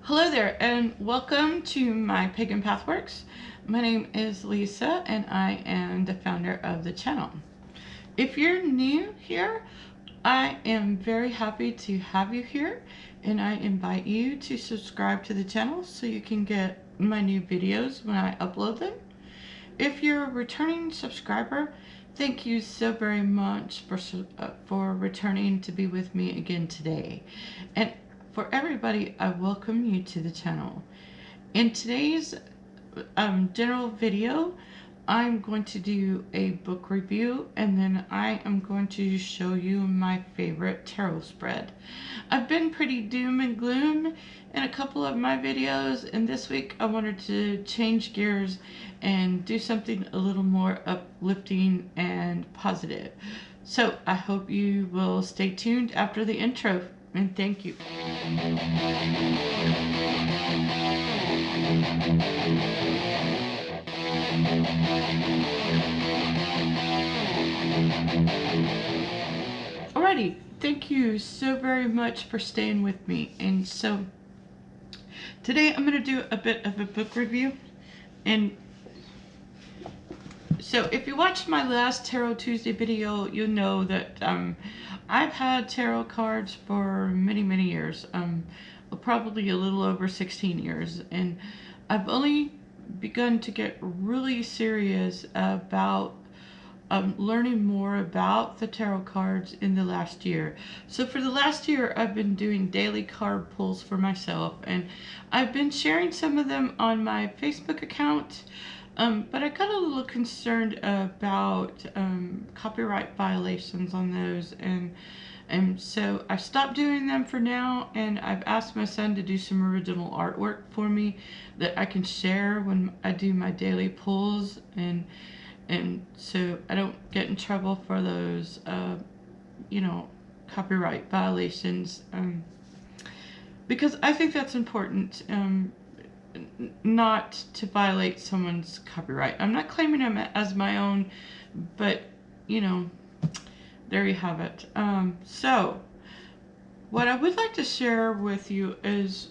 Hello there, and welcome to my Pagan Pathworks. My name is Lisa, and I am the founder of the channel. If you're new here, I am very happy to have you here, and I invite you to subscribe to the channel so you can get my new videos when I upload them. If you're a returning subscriber, thank you so very much for returning to be with me again today. And for everybody, I welcome you to the channel. In today's general video, I'm going to do a book review, and then I am going to show you my favorite tarot spread. I've been pretty doom and gloom in a couple of my videos, and this week I wanted to change gears and do something a little more uplifting and positive. So I hope you will stay tuned after the intro, and thank you. Alrighty, thank you so very much for staying with me. And so today I'm going to do a bit of a book review. And so if you watched my last Tarot Tuesday video, you'll know that I've had tarot cards for many years, probably a little over 16 years, and I've only begun to get really serious about learning more about the tarot cards in the last year. So for the last year, I've been doing daily card pulls for myself, and I've been sharing some of them on my Facebook account. But I got a little concerned about copyright violations on those, and so I stopped doing them for now, and I've asked my son to do some original artwork for me that I can share when I do my daily pulls, and so I don't get in trouble for those, copyright violations, because I think that's important. Not to violate someone's copyright. I'm not claiming them as my own, but there you have it. So what I would like to share with you is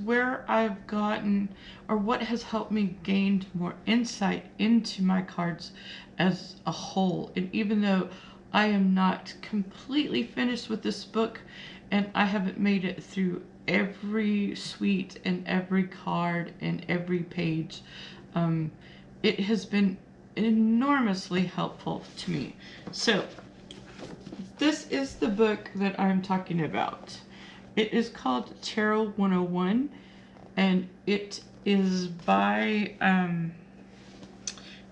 where I've gotten, or what has helped me gain more insight into my cards as a whole. And even though I am not completely finished with this book, and I haven't made it through every suite and every card and every page, it has been enormously helpful to me. So this is the book that I'm talking about. It is called Tarot 101, and it is by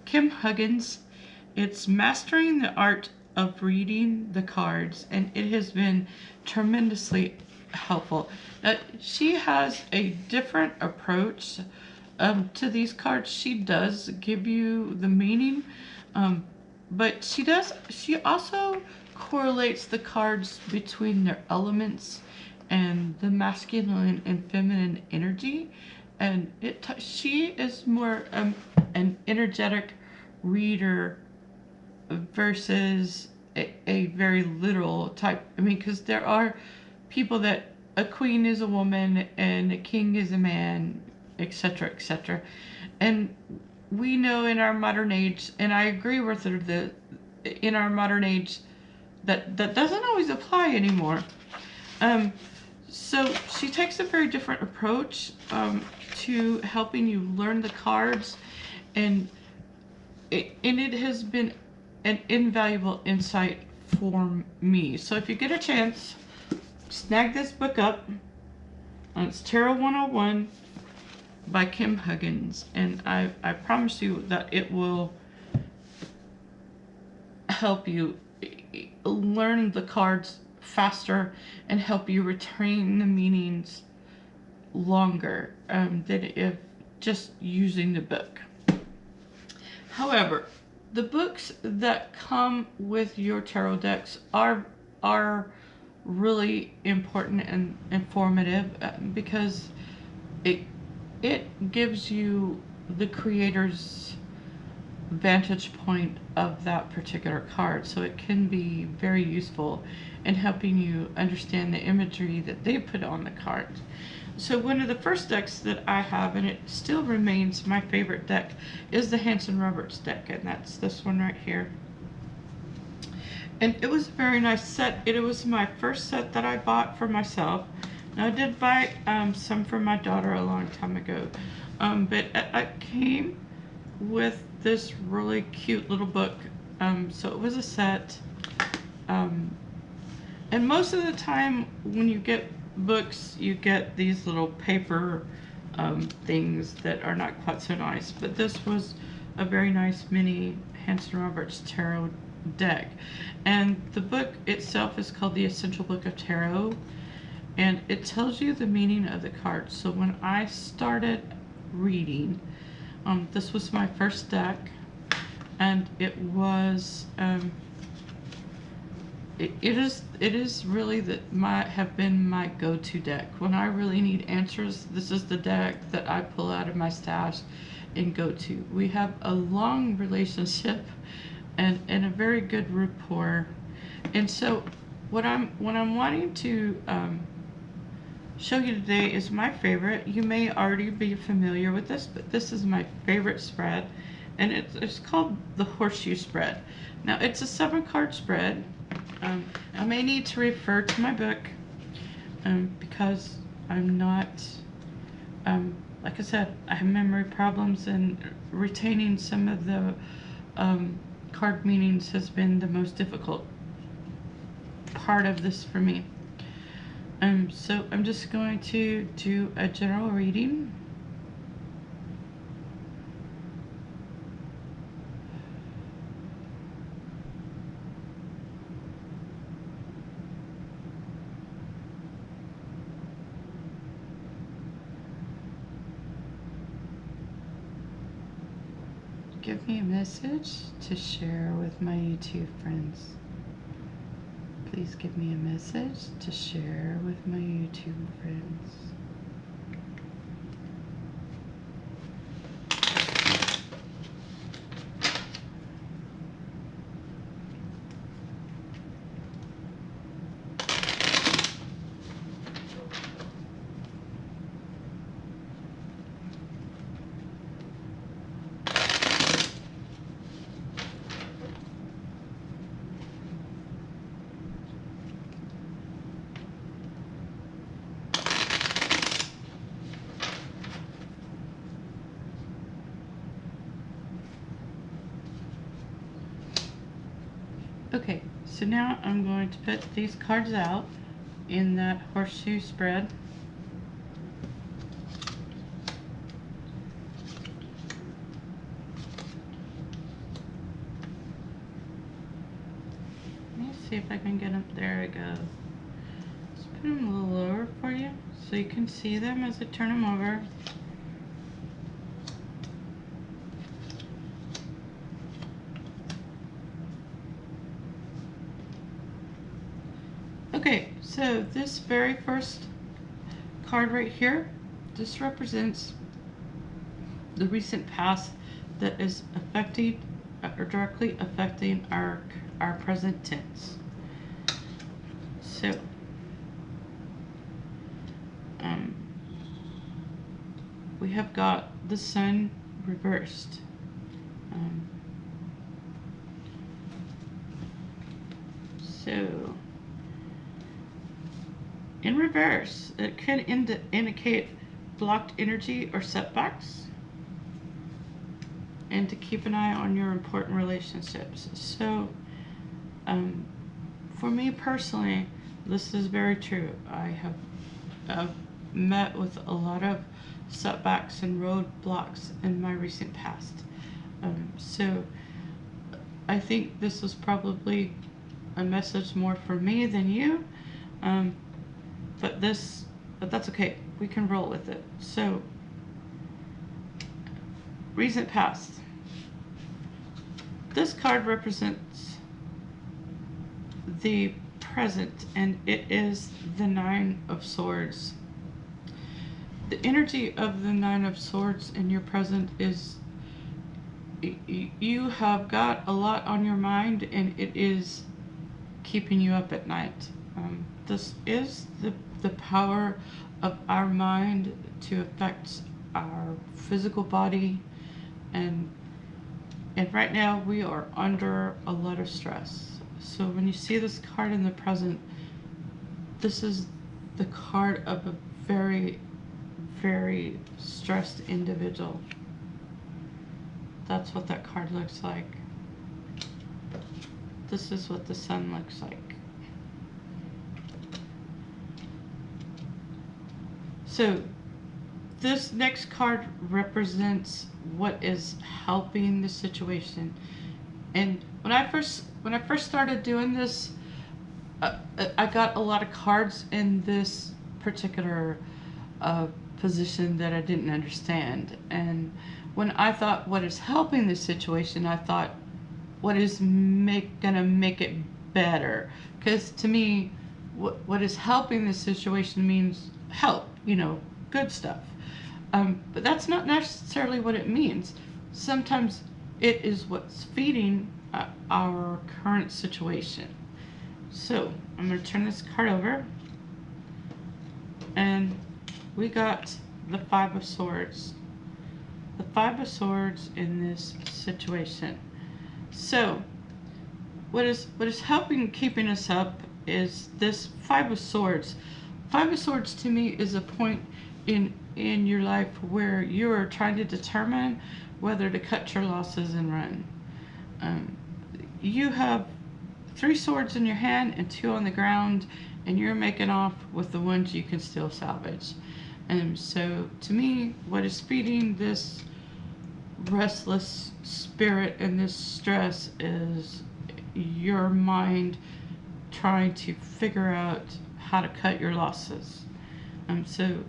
Kim Huggens. It's Mastering the Art of Reading the Cards, and it has been tremendously helpful. She has a different approach to these cards. She does give you the meaning, but she also correlates the cards between their elements and the masculine and feminine energy, and she is more an energetic reader versus a very literal type. I mean, because there are people that a queen is a woman and a king is a man, etc., etc. And we know in our modern age, and I agree with her, that in our modern age that doesn't always apply anymore. So she takes a very different approach to helping you learn the cards, and it has been an invaluable insight for me. So if you get a chance, snag this book up. It's Tarot 101 by Kim Huggens, and I promise you that it will help you learn the cards faster and help you retain the meanings longer than if just using the book. However, the books that come with your tarot decks are really important and informative, because it gives you the creator's vantage point of that particular card. So it can be very useful in helping you understand the imagery that they put on the card. So one of the first decks that I have, and it still remains my favorite deck, is the Hansen Roberts deck, and that's this one right here. And it was a very nice set. It was my first set that I bought for myself. Now I did buy some for my daughter a long time ago, but I came with this really cute little book. So it was a set. And most of the time when you get books, you get these little paper things that are not quite so nice. But this was a very nice mini Hansen Roberts Tarot deck. And the book itself is called The Essential Book of Tarot. And it tells you the meaning of the cards. So when I started reading, this was my first deck. And it was... It is really have been my go-to deck. When I really need answers, this is the deck that I pull out of my stash and go to. We have a long relationship and a very good rapport. And so what I'm wanting to show you today is my favorite. You may already be familiar with this, but this is my favorite spread, and it's called the Horseshoe Spread. Now it's a 7-card spread. I may need to refer to my book because I'm not, like I said, I have memory problems, and retaining some of the card meanings has been the most difficult part of this for me. So I'm just going to do a general reading. Give me a message to share with my YouTube friends. Please give me a message to share with my YouTube friends. Okay, so now I'm going to put these cards out in that horseshoe spread. Let me see if I can get them. There we go. Let's put them a little lower for you so you can see them as I turn them over. Okay, so this very first card right here, this represents the recent past that is affecting or directly affecting our present tense. So we have got the Sun reversed. So in reverse, it could indicate blocked energy or setbacks, and to keep an eye on your important relationships. So for me personally, this is very true. I have met with a lot of setbacks and roadblocks in my recent past. So I think this is probably a message more for me than you. But that's okay. We can roll with it. So, recent past. This card represents the present, and it is the Nine of Swords. The energy of the Nine of Swords in your present is you have got a lot on your mind, and it is keeping you up at night. This is the power of our mind to affect our physical body, and right now we are under a lot of stress. So when you see this card in the present, this is the card of a very, very stressed individual. That's what that card looks like. This is what the sun looks like. So this next card represents what is helping the situation. And when I first started doing this, I got a lot of cards in this particular position that I didn't understand. And when I thought what is helping the situation, I thought what is gonna make it better. Because to me, what is helping the situation means help, good stuff. But that's not necessarily what it means. Sometimes it is what's feeding our current situation. So I'm going to turn this card over, and we got the Five of Swords. The Five of Swords in this situation. So what is helping keeping us up is this Five of Swords. Five of Swords to me is a point in your life where you are trying to determine whether to cut your losses and run. You have 3 swords in your hand and 2 on the ground, and you're making off with the ones you can still salvage. And so to me, what is feeding this restless spirit and this stress is your mind trying to figure out how to cut your losses. So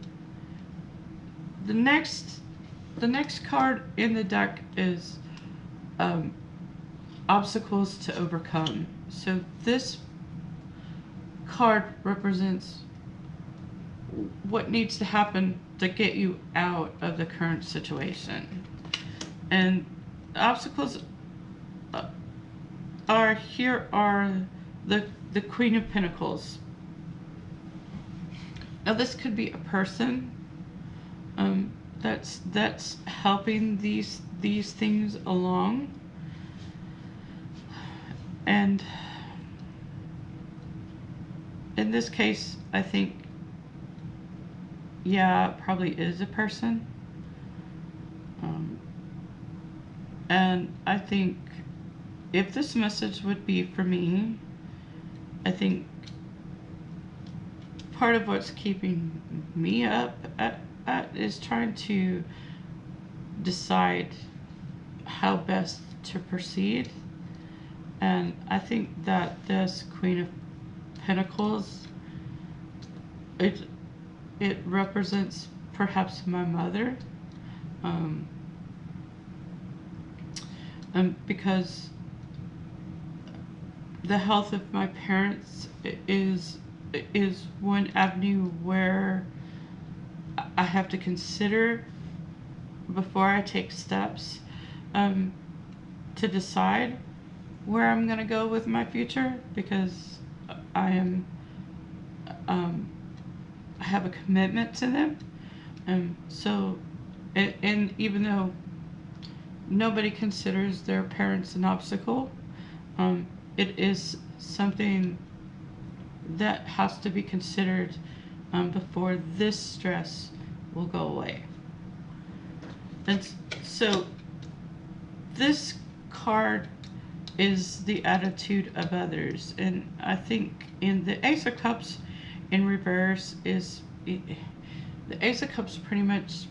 the next card in the deck is obstacles to overcome. So this card represents what needs to happen to get you out of the current situation. And the obstacles are the Queen of Pentacles. Now this could be a person that's helping these things along. And in this case, I think, yeah, it probably is a person. And I think if this message would be for me, I think part of what's keeping me up is trying to decide how best to proceed. And I think that this Queen of Pentacles, it represents perhaps my mother, because the health of my parents is one avenue where I have to consider before I take steps to decide where I'm going to go with my future, because I have a commitment to them. So, and even though nobody considers their parents an obstacle, it is something that has to be considered before this stress will go away. And so this card is the attitude of others, and I think in the Ace of Cups in reverse is the Ace of Cups pretty much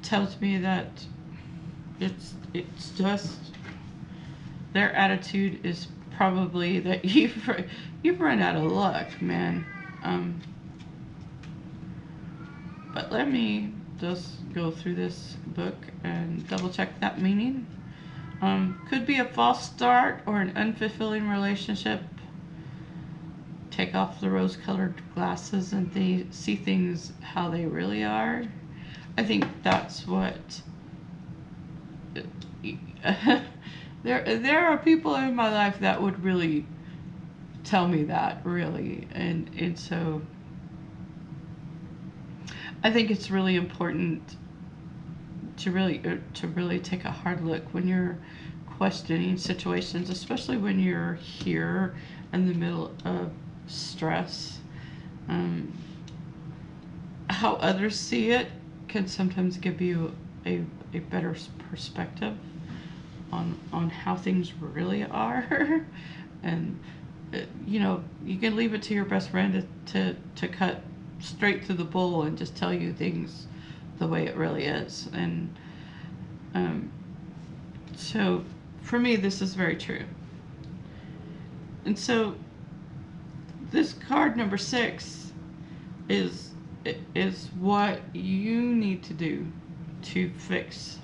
tells me that it's just their attitude is probably that you've run out of luck, man. But let me just go through this book and double check that meaning. Could be a false start or an unfulfilling relationship. Take off the rose-colored glasses and see things how they really are. I think that's what there are people in my life that would really tell me that, really. And so I think it's really important to really take a hard look when you're questioning situations, especially when you're here in the middle of stress. How others see it can sometimes give you a better perspective on how things really are. And you know, you can leave it to your best friend to cut straight through the bull and just tell you things the way it really is. And so for me, this is very true. And so this card number 6 is what you need to do to fix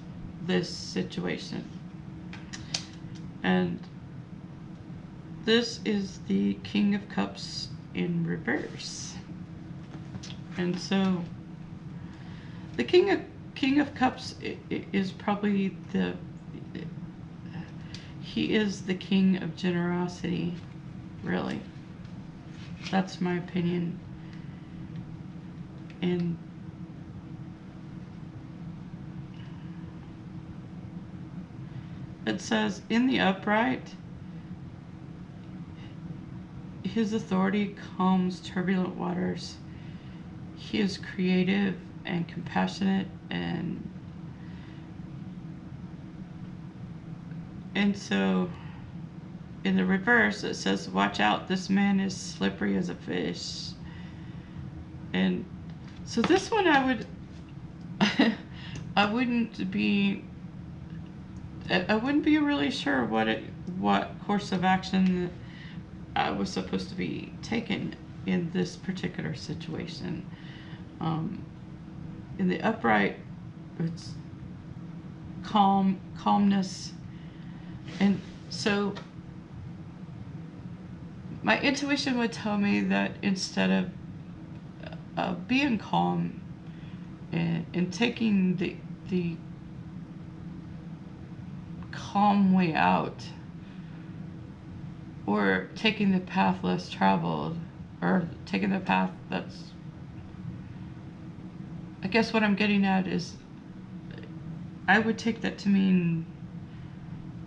this situation. And this is the King of Cups in reverse. And so the King of Cups is probably he is the king of generosity, really. That's my opinion. And it says, in the upright, his authority calms turbulent waters. He is creative and compassionate, and so in the reverse it says, watch out, this man is slippery as a fish. And so this one I wouldn't be really sure what course of action I was supposed to be taken in this particular situation. In the upright, it's calmness. And so my intuition would tell me that instead of being calm and taking the calm way out, or taking the path less traveled, or taking the path that's, I guess what I'm getting at is, I would take that to mean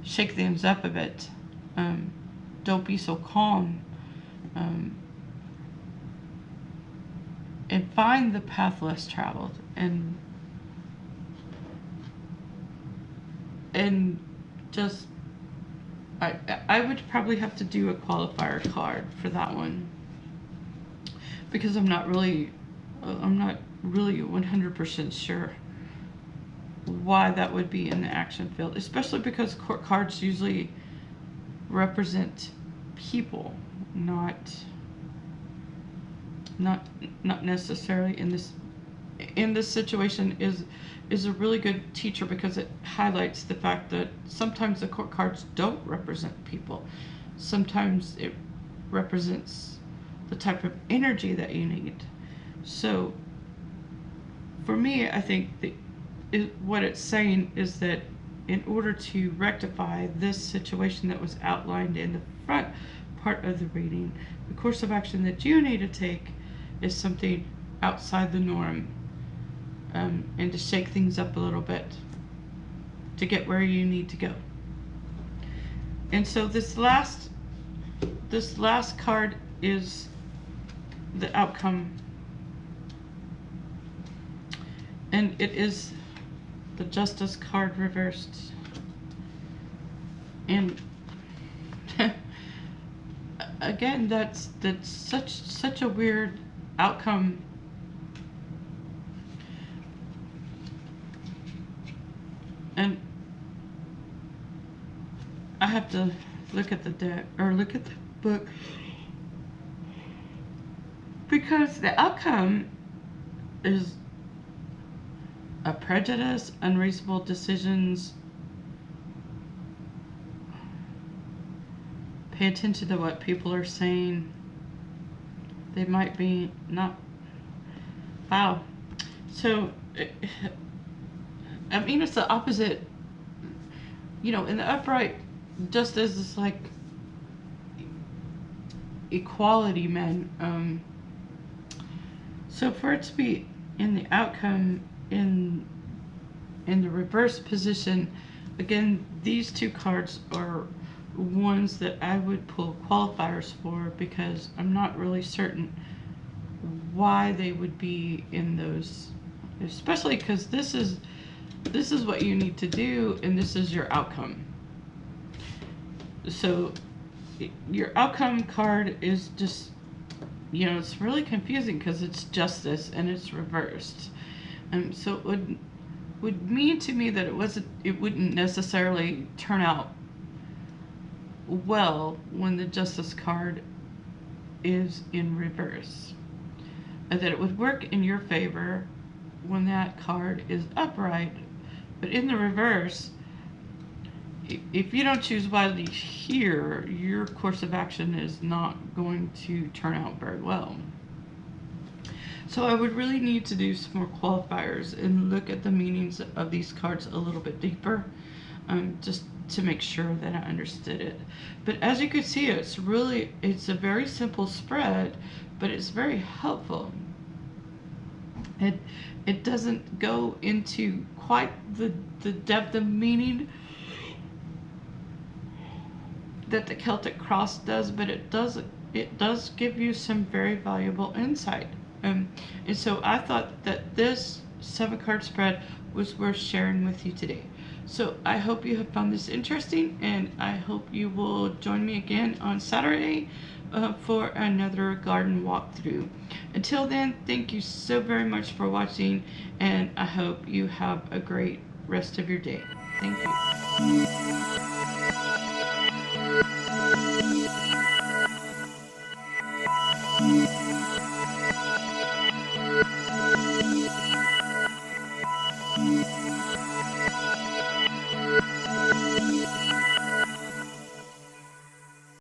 shake things up a bit. Don't be so calm. And find the path less traveled. And just, I would probably have to do a qualifier card for that one, because I'm not really 100% sure why that would be in the action field, especially because court cards usually represent people, not necessarily in this situation is a really good teacher, because it highlights the fact that sometimes the court cards don't represent people. Sometimes it represents the type of energy that you need. So for me, I think what it's saying is that in order to rectify this situation that was outlined in the front part of the reading, the course of action that you need to take is something outside the norm, and to shake things up a little bit to get where you need to go. And so this last card is the outcome, and it is the Justice card reversed. And again, that's such a weird outcome. And I have to look at the deck, or look at the book, because the outcome is a prejudice, unreasonable decisions. Pay attention to what people are saying. They might be not. Wow. So, I mean, it's the opposite. you know, in the upright, just as this like equality men. So for it to be in the outcome in the reverse position, again, these two cards are ones that I would pull qualifiers for, because I'm not really certain why they would be in those, especially because this is what you need to do and this is your outcome. So your outcome card is just, you know, it's really confusing because it's justice and it's reversed. So it would mean to me that it wouldn't necessarily turn out well when the justice card is in reverse, and that it would work in your favor when that card is upright. But in the reverse, if you don't choose wisely here, your course of action is not going to turn out very well. So I would really need to do some more qualifiers and look at the meanings of these cards a little bit deeper, just to make sure that I understood it. But as you can see, it's a very simple spread, but it's very helpful. It doesn't go into quite the depth of meaning that the Celtic Cross does, but it does give you some very valuable insight. And so I thought that this 7-card spread was worth sharing with you today. So I hope you have found this interesting, and I hope you will join me again on Saturday for another garden walkthrough. Until then, thank you so very much for watching, and I hope you have a great rest of your day. Thank you.